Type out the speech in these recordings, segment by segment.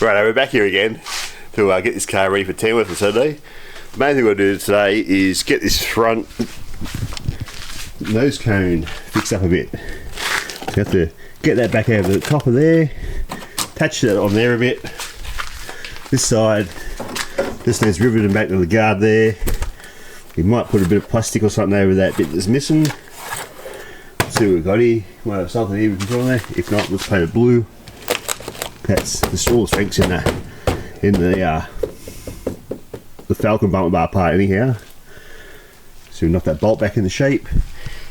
Right, we're back here again to get this car ready for Tamworth on Saturday. The main thing we're going to do today is get this front nose cone fixed up a bit. So you have to get that back over the top of there, attach that on there a bit. This side just needs riveting back to the guard there. You might put a bit of plastic or something over that bit that's missing. See what we've got here. Might have something here we can put on there. If not, let's paint it blue. That's all the strengths in the Falcon bumper bar part anyhow. So we knock that bolt back into shape.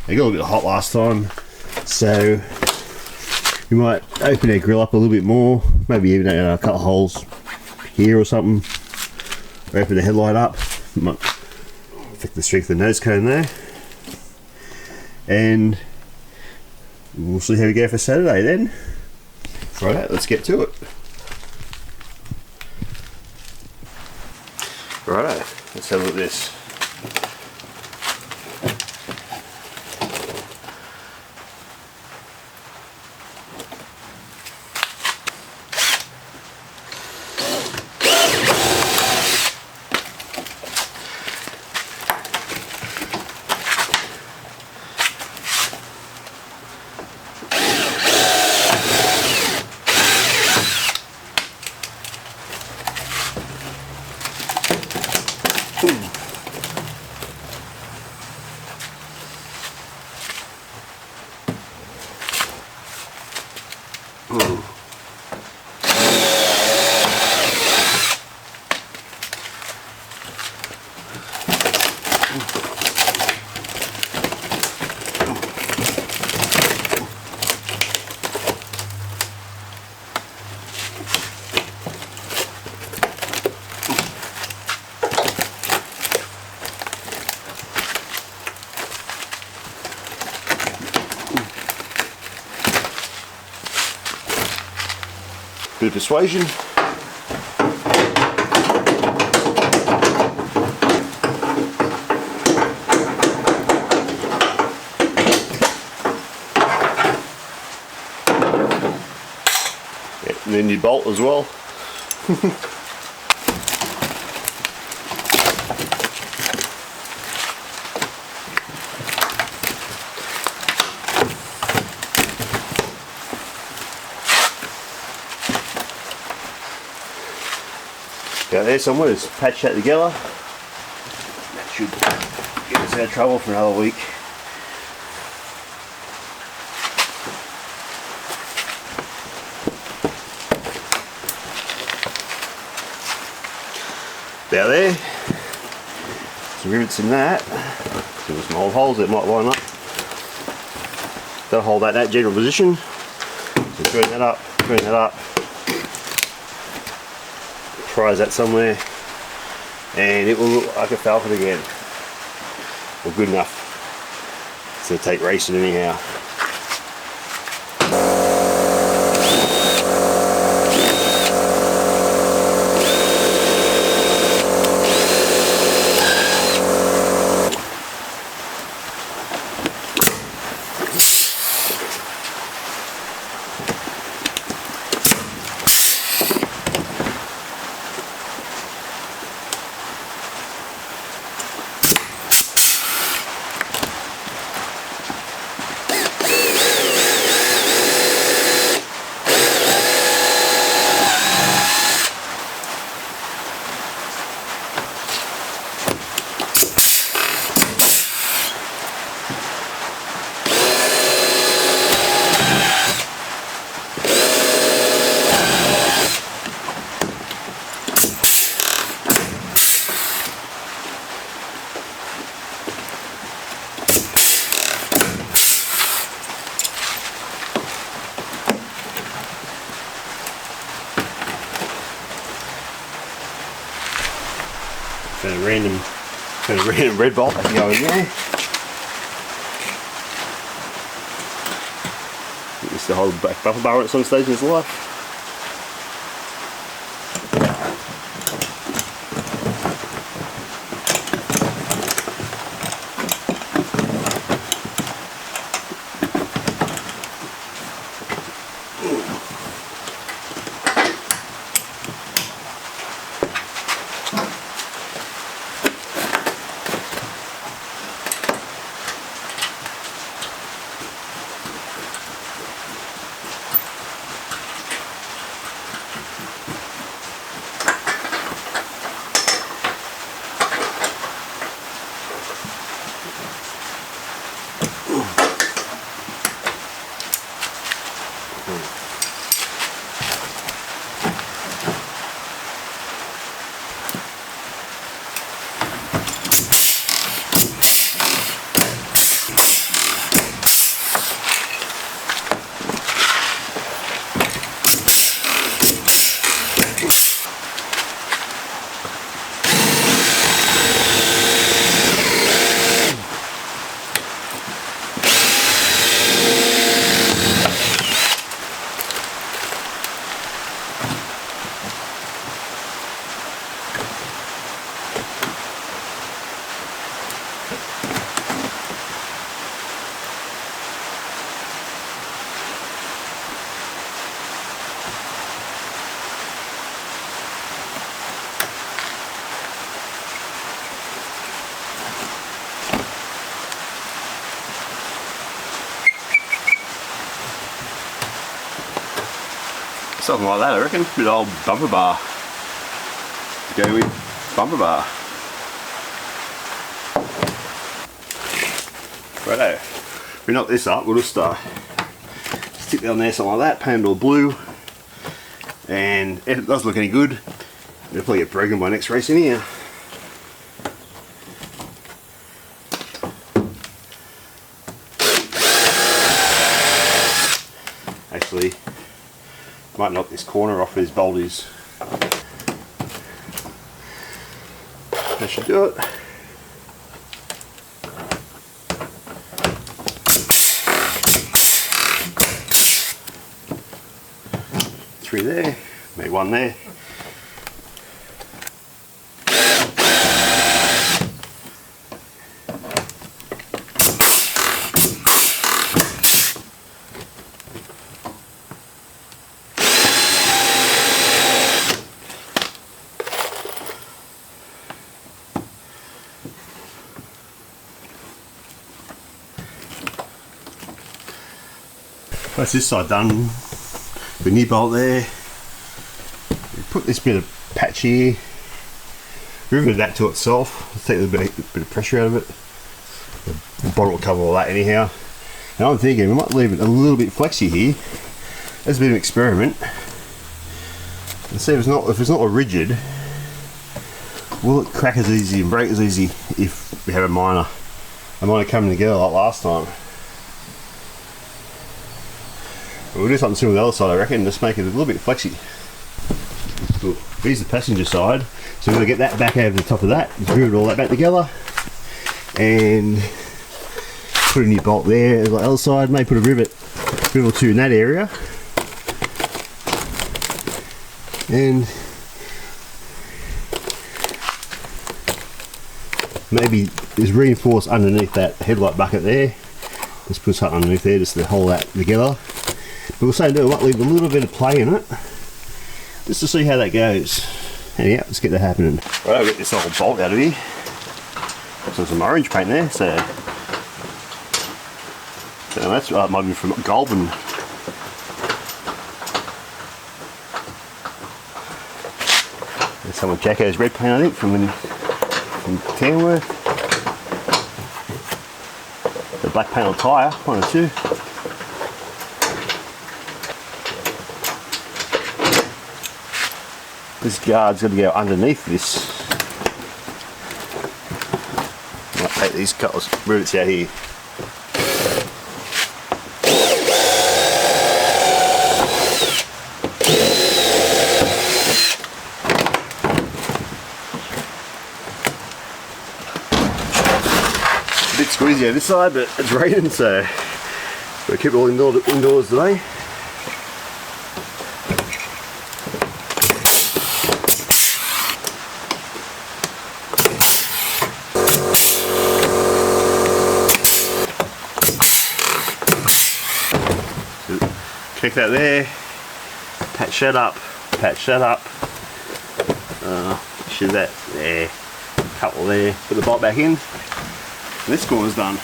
It got a little bit hot last time, so we might open our grill up a little bit more. Maybe even a couple of holes here or something. Open the headlight up. Might affect the strength of the nose cone there. And we'll see how we go for Saturday then. Right, let's get to it. Right, let's have a look at this. Bit of persuasion. Yeah, and then you bolt as well. Out there somewhere, just patch that together. That should get us out of trouble for another week. About there, some rivets in that. There's some old holes that might line up. That'll hold that in that general position. So turn that up, prise that somewhere, and it will look like a Falcon again. Well, good enough to take racing anyhow. Got a random red bolt that can go in there. This to hold back buffer bar at some stage in his life. Something like that, I reckon. Bit of old bumper bar to go with bumper bar. Righto. If we knock this up, we'll just stick that on there, something like that, paint it all blue. And if it doesn't look any good, it'll probably get broken by next race in here. Actually, might knock this corner off with these bolties. That should do it. Three there, maybe one there. That's this side done. The knee bolt there. Put this bit of patch here. Rivet that to itself. Let's take a little bit of pressure out of it. The bottle will cover all that anyhow. And I'm thinking we might leave it a little bit flexy here. As a bit of an experiment. And see if it's not rigid. Will it crack as easy and break as easy if we have a minor coming together like last time? We'll do something similar to the other side, I reckon, just make it a little bit flexy. Look, here's the passenger side, so we're going to get that back over the top of that, just rivet all that back together, and put a new bolt there. The other side, maybe put a rivet or two in that area, and maybe just reinforce underneath that headlight bucket there. Just put something underneath there just to hold that together. But we'll say we might leave a little bit of play in it, just to see how that goes. Anyhow, let's get that happening. Right, I'll get this old bolt out of here. So some orange paint there, so that's might be from Goulburn. There's some of Jacko's red paint, I think, from Tamworth. The black paint on tyre, one or two. This guard's got to go underneath this. Might take these couple of rivets out here. A bit squeezy on this side, but it's raining, so we'll keep it all indoors today. Check that there, patch that up, should that there, couple there, put the bolt back in, and this corner's done.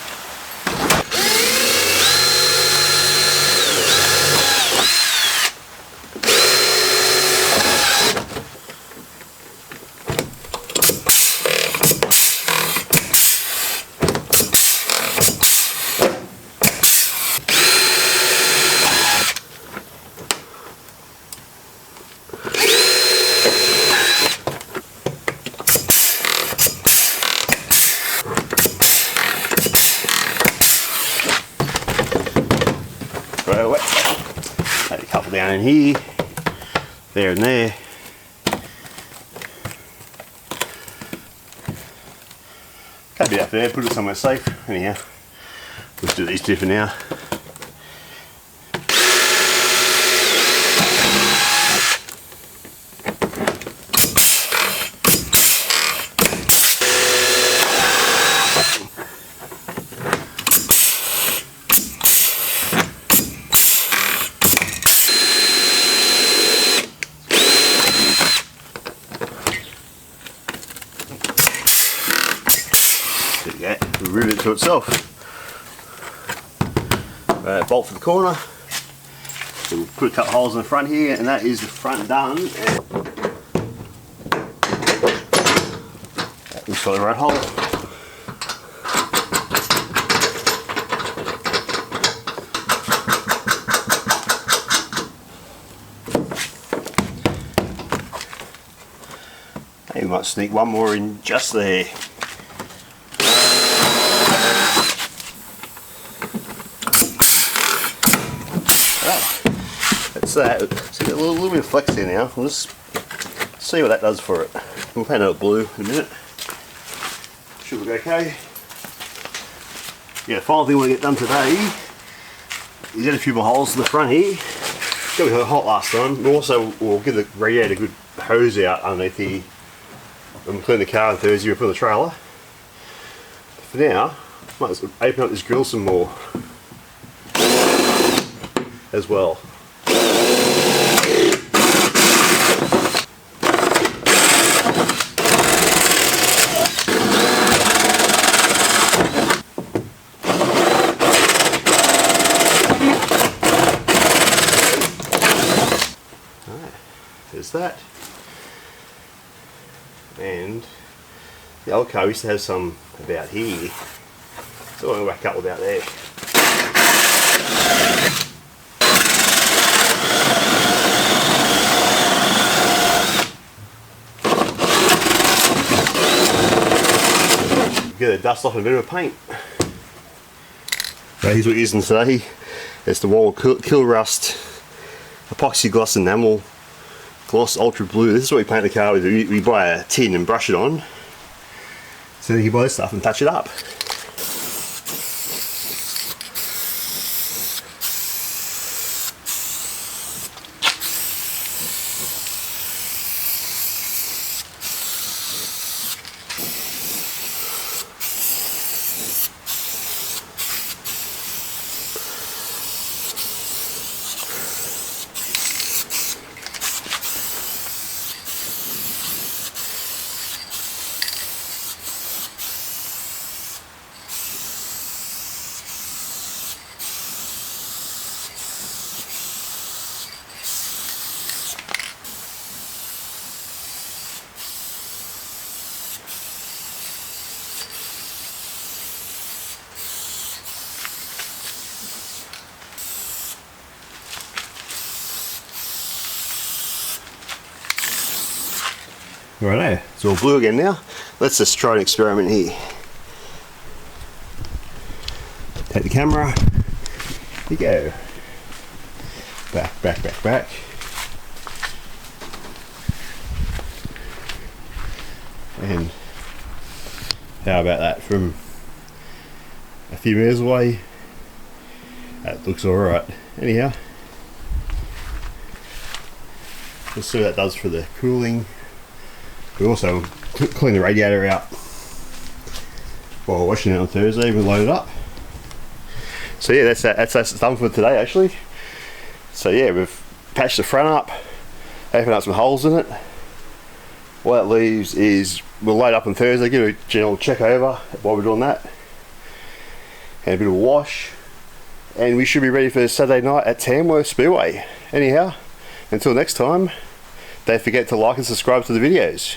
Maybe a couple down in here, there and there. Can't be up there, put it somewhere safe. Anyhow, let's do these two for now. There you go, rivet it to itself. Bolt for the corner, So we'll put a couple holes in the front here, and that is the front done. Looks like the right hole. We might sneak one more in just there. That's that. See a little bit of flex there now. We'll just see what that does for it. We'll paint it blue in a minute. Should look okay. Yeah, the final thing we want to get done today is add a few more holes in the front here. Got me hot last time. We'll give the radiator a good hose out underneath here. When we clean the car on Thursday, we'll put in the trailer. For now, I might open up this grill some more as well. There's that. And the old car used to have some about here, so I'm going to whack a couple about there. Get the dust off and a bit of paint. So here's what we're using today. It's the wall kill rust epoxy gloss enamel gloss ultra blue. This is what we paint the car with. We buy a tin and brush it on, so then you buy this stuff and touch it up. Righto, it's all blue again now. Let's just try an experiment here. Take the camera. Here you go. Back, back, back, back. And how about that from a few meters away? That looks alright. Anyhow, let's see what that does for the cooling. We also clean the radiator out while washing it on Thursday. We load it up. So yeah, that's done for today actually. So yeah, we've patched the front up, opened up some holes in it. What that leaves is we'll load up on Thursday, give a general check over while we're doing that, and a bit of a wash, and we should be ready for Saturday night at Tamworth Speedway. Anyhow, until next time, don't forget to like and subscribe to the videos.